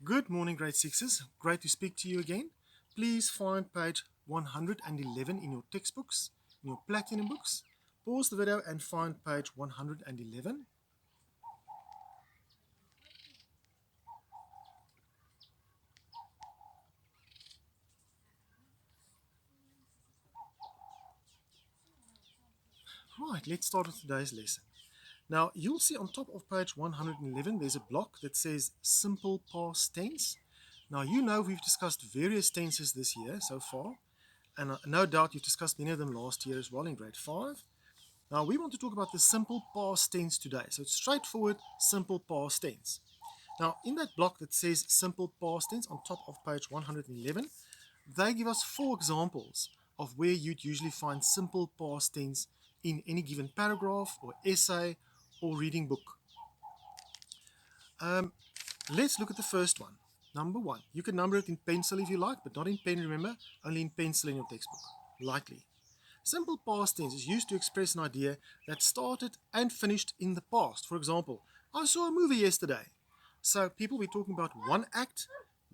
Good morning, grade sixes. Great to speak to you again. Please find page 111 in your textbooks, in your platinum books. Pause the video and find page 111. Right, let's start with today's lesson. Now, you'll see on top of page 111, there's a block that says simple past tense. Now, you know we've discussed various tenses this year so far, and no doubt you've discussed many of them last year as well in grade 5. Now, we want to talk about the simple past tense today. So it's straightforward, simple past tense. Now, in that block that says simple past tense on top of page 111, they give us 4 examples of where you'd usually find simple past tense in any given paragraph or essay or reading book. Let's look at the first one. Number 1. You can number it in pencil if you like, but not in pen, remember, only in pencil in your textbook, likely. Simple past tense is used to express an idea that started and finished in the past. For example, I saw a movie yesterday. So people will be talking about one act,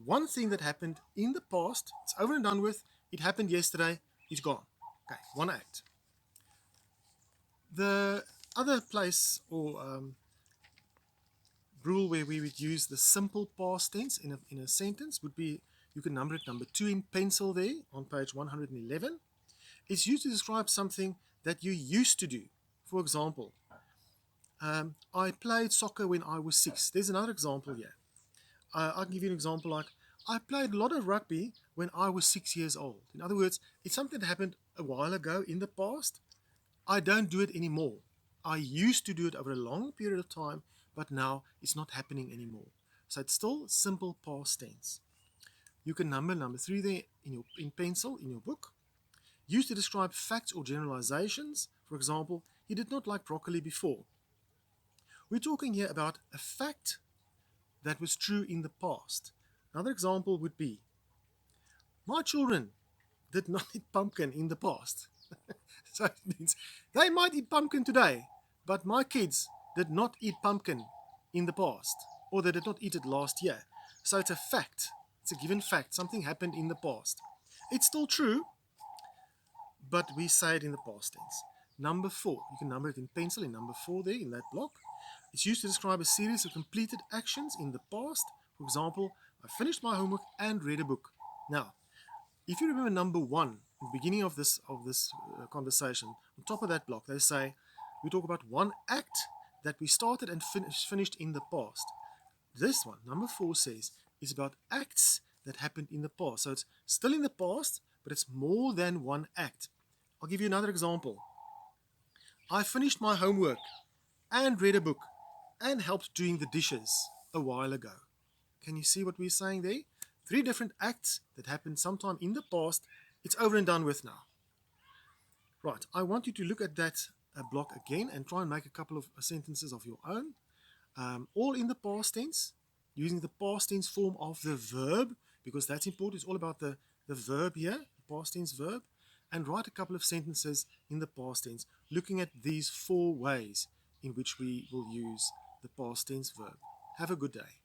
one thing that happened in the past. It's over and done with. It happened yesterday. It's gone. Okay, one act. The other place or rule where we would use the simple past tense in a sentence would be, you can number it number 2 in pencil there on page 111. It's used to describe something that you used to do. For example, I played soccer when I was 6. There's another example here. I can give you an example like, I played a lot of rugby when I was 6 years old. In other words, it's something that happened a while ago in the past. I don't do it anymore. I used to do it over a long period of time, but now it's not happening anymore. So it's still simple past tense. You can number 3 there in pencil in your book. Used to describe facts or generalizations. For example, he did not like broccoli before. We're talking here about a fact that was true in the past. Another example would be, my children did not eat pumpkin in the past. So it means they might eat pumpkin today, but my kids did not eat pumpkin in the past, or they did not eat it last year. So it's a fact. It's a given fact. Something happened in the past. It's still true, but we say it in the past tense. Number 4, you can number it in pencil in number 4 there in that block. It's used to describe a series of completed actions in the past. For example, I finished my homework and read a book. Now, if you remember number 1, at the beginning of this conversation, on top of that block, they say we talk about one act that we started and finished in the past. This one, number 4, says is about acts that happened in the past. So it's still in the past, but it's more than one act. I'll give you another example. I finished my homework and read a book and helped doing the dishes a while ago. Can you see what we're saying there? 3 different acts that happened sometime in the past. It's over and done with now. Right, I want you to look at that block again and try and make a couple of sentences of your own. All in the past tense, using the past tense form of the verb, because that's important. It's all about the verb here, the past tense verb. And write a couple of sentences in the past tense, looking at these 4 ways in which we will use the past tense verb. Have a good day.